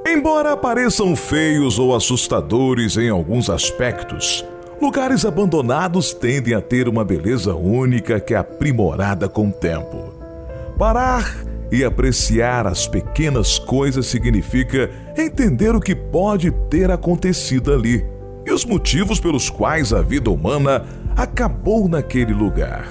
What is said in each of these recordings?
Embora pareçam feios ou assustadores em alguns aspectos, lugares abandonados tendem a ter uma beleza única que é aprimorada com o tempo. Parar e apreciar as pequenas coisas significa entender o que pode ter acontecido ali e os motivos pelos quais a vida humana acabou naquele lugar.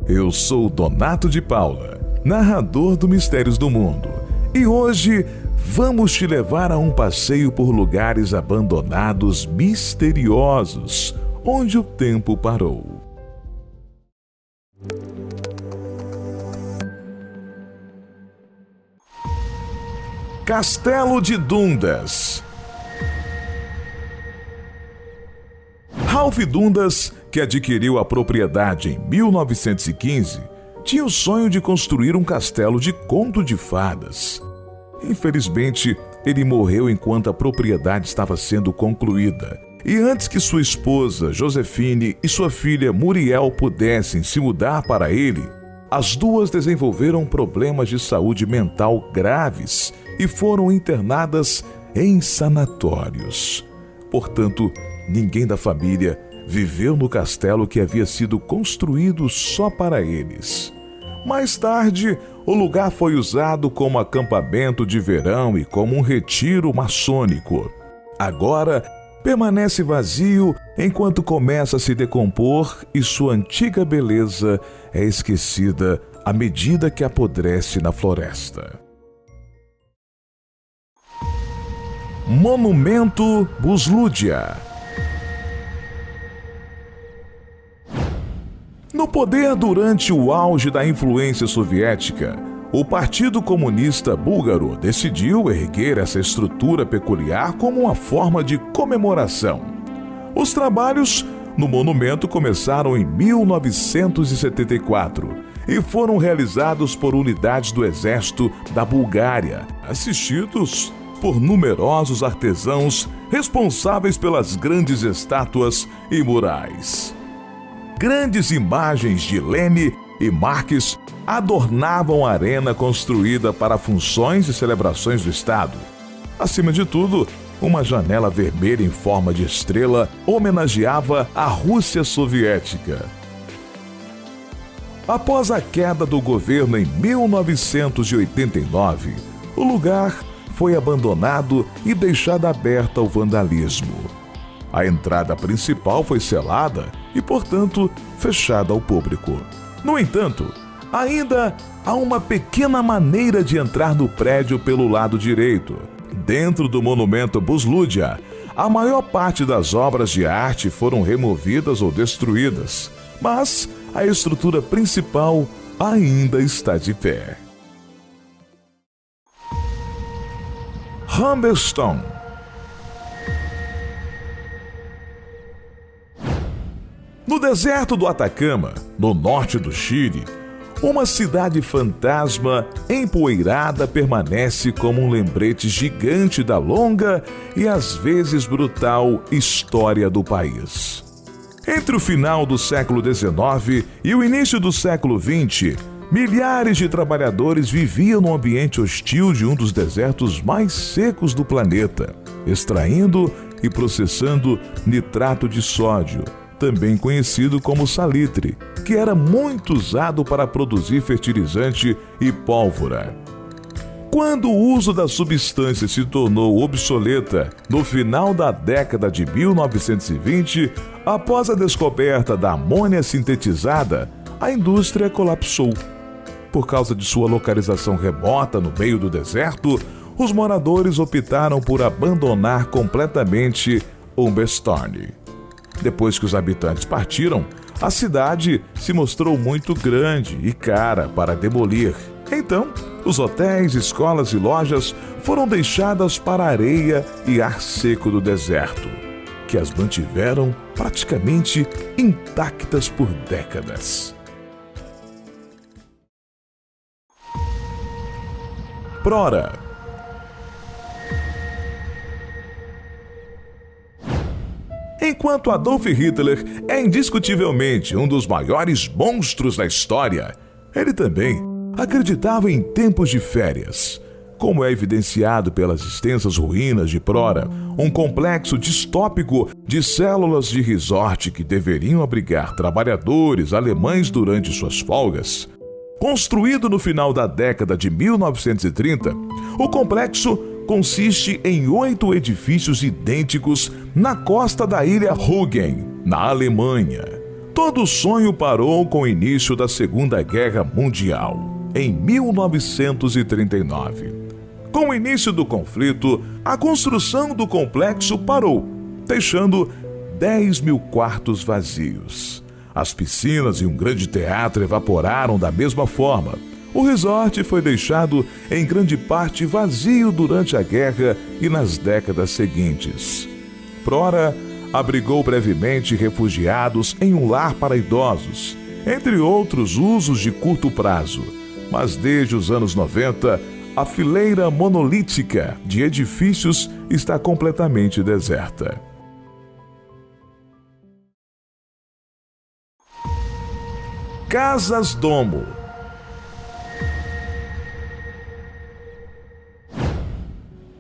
Eu sou Donato de Paula, narrador do Mistérios do Mundo, e hoje vamos te levar a um passeio por lugares abandonados misteriosos, onde o tempo parou. Castelo de Dundas. Ralph Dundas, que adquiriu a propriedade em 1915, tinha o sonho de construir um castelo de conto de fadas. Infelizmente, ele morreu enquanto a propriedade estava sendo concluída. E antes que sua esposa, Josephine, e sua filha, Muriel, pudessem se mudar para ele, as duas desenvolveram problemas de saúde mental graves e foram internadas em sanatórios. Portanto, ninguém da família viveu no castelo que havia sido construído só para eles. Mais tarde, o lugar foi usado como acampamento de verão e como um retiro maçônico. Agora, permanece vazio enquanto começa a se decompor e sua antiga beleza é esquecida à medida que apodrece na floresta. Monumento Buzludia. No poder durante o auge da influência soviética, o Partido Comunista Búlgaro decidiu erguer essa estrutura peculiar como uma forma de comemoração. Os trabalhos no monumento começaram em 1974 e foram realizados por unidades do Exército da Bulgária, assistidos por numerosos artesãos responsáveis pelas grandes estátuas e murais. Grandes imagens de Lenin e Marx adornavam a arena construída para funções e celebrações do Estado. Acima de tudo, uma janela vermelha em forma de estrela homenageava a Rússia soviética. Após a queda do governo em 1989, o lugar foi abandonado e deixado aberto ao vandalismo. A entrada principal foi selada e, portanto, fechada ao público. No entanto, ainda há uma pequena maneira de entrar no prédio pelo lado direito. Dentro do monumento Buzludia, a maior parte das obras de arte foram removidas ou destruídas, mas a estrutura principal ainda está de pé. Humberstone. No deserto do Atacama, no norte do Chile, uma cidade fantasma empoeirada permanece como um lembrete gigante da longa e às vezes brutal história do país. Entre o final do século XIX e o início do século XX, milhares de trabalhadores viviam num ambiente hostil de um dos desertos mais secos do planeta, extraindo e processando nitrato de sódio, também conhecido como salitre, que era muito usado para produzir fertilizante e pólvora. Quando o uso da substância se tornou obsoleta no final da década de 1920, após a descoberta da amônia sintetizada, a indústria colapsou. Por causa de sua localização remota no meio do deserto, os moradores optaram por abandonar completamente Humberstone. Depois que os habitantes partiram, a cidade se mostrou muito grande e cara para demolir. Então, os hotéis, escolas e lojas foram deixadas para a areia e ar seco do deserto, que as mantiveram praticamente intactas por décadas. Prora. Enquanto Adolf Hitler é indiscutivelmente um dos maiores monstros da história, ele também acreditava em tempos de férias. como é evidenciado pelas extensas ruínas de Prora, um complexo distópico de células de resort que deveriam abrigar trabalhadores alemães durante suas folgas. Construído no final da década de 1930, o complexo consiste em 8 edifícios idênticos na costa da ilha Rügen, na Alemanha. Todo o sonho parou com o início da Segunda Guerra Mundial, em 1939. Com o início do conflito, a construção do complexo parou, deixando 10.000 quartos vazios. As piscinas e um grande teatro evaporaram da mesma forma. O resort foi deixado em grande parte vazio durante a guerra e nas décadas seguintes. Prora abrigou brevemente refugiados em um lar para idosos, entre outros usos de curto prazo. Mas desde os anos 90, a fileira monolítica de edifícios está completamente deserta. Casas Domo.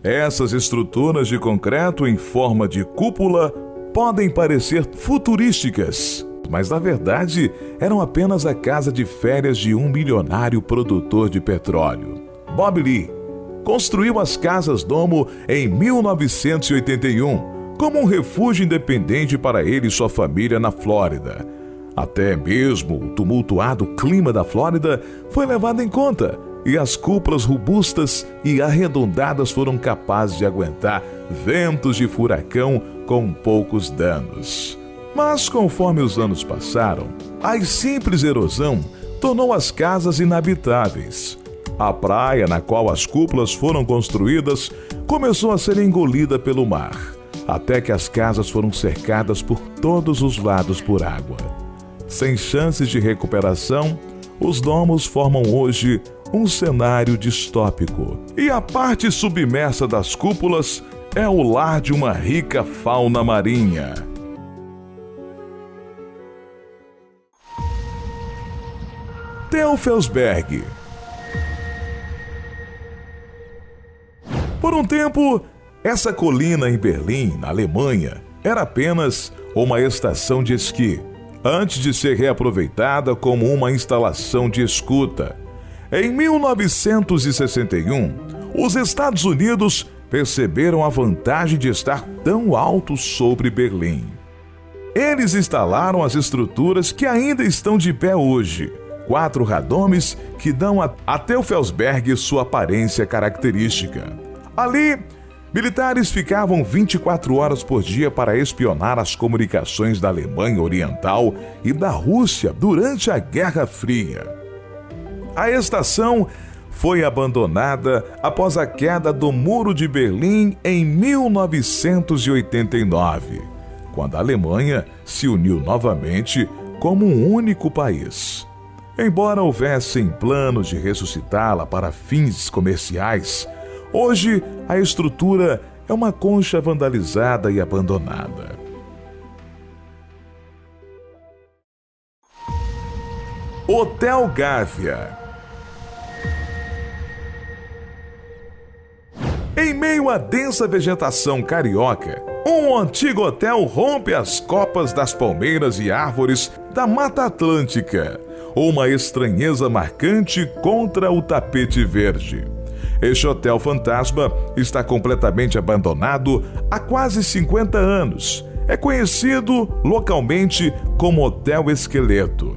Essas estruturas de concreto em forma de cúpula podem parecer futurísticas, mas na verdade eram apenas a casa de férias de um milionário produtor de petróleo. Bob Lee construiu as Casas Domo em 1981 como um refúgio independente para ele e sua família na Flórida. Até mesmo o tumultuado clima da Flórida foi levado em conta, e as cúpulas robustas e arredondadas foram capazes de aguentar ventos de furacão com poucos danos. Mas conforme os anos passaram, a simples erosão tornou as casas inabitáveis. A praia na qual as cúpulas foram construídas começou a ser engolida pelo mar, até que as casas foram cercadas por todos os lados por água. Sem chances de recuperação, os domos formam hoje um cenário distópico. E a parte submersa das cúpulas é o lar de uma rica fauna marinha. Teufelsberg. Por um tempo, essa colina em Berlim, na Alemanha, era apenas uma estação de esqui, antes de ser reaproveitada como uma instalação de escuta. Em 1961, os Estados Unidos perceberam a vantagem de estar tão alto sobre Berlim. Eles instalaram as estruturas que ainda estão de pé hoje, 4 radomes que dão a Teufelsberg sua aparência característica. Ali, militares ficavam 24 horas por dia para espionar as comunicações da Alemanha Oriental e da Rússia durante a Guerra Fria. A estação foi abandonada após a queda do Muro de Berlim em 1989, quando a Alemanha se uniu novamente como um único país. Embora houvessem planos de ressuscitá-la para fins comerciais, hoje a estrutura é uma concha vandalizada e abandonada. Hotel Gávea. Em meio à densa vegetação carioca, um antigo hotel rompe as copas das palmeiras e árvores da Mata Atlântica, uma estranheza marcante contra o tapete verde. Este hotel fantasma está completamente abandonado há quase 50 anos. É conhecido localmente como Hotel Esqueleto.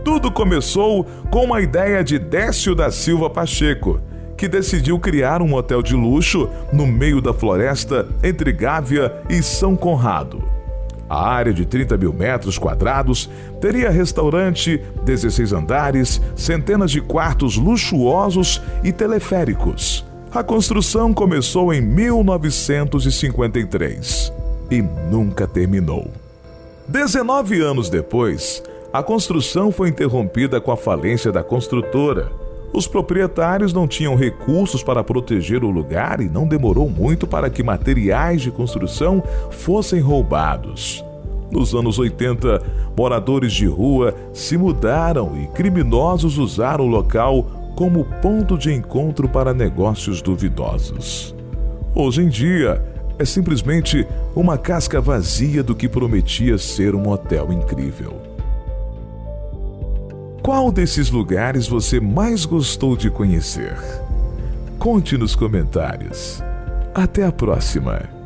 Tudo começou com uma ideia de Décio da Silva Pacheco, que decidiu criar um hotel de luxo no meio da floresta entre Gávea e São Conrado. A área de 30.000 metros quadrados teria restaurante, 16 andares, centenas de quartos luxuosos e teleféricos. A construção começou em 1953 e nunca terminou. 19 anos depois, a construção foi interrompida com a falência da construtora. Os proprietários não tinham recursos para proteger o lugar e não demorou muito para que materiais de construção fossem roubados. Nos anos 80, moradores de rua se mudaram e criminosos usaram o local como ponto de encontro para negócios duvidosos. Hoje em dia, é simplesmente uma casca vazia do que prometia ser um hotel incrível. Qual desses lugares você mais gostou de conhecer? Conte nos comentários. Até a próxima!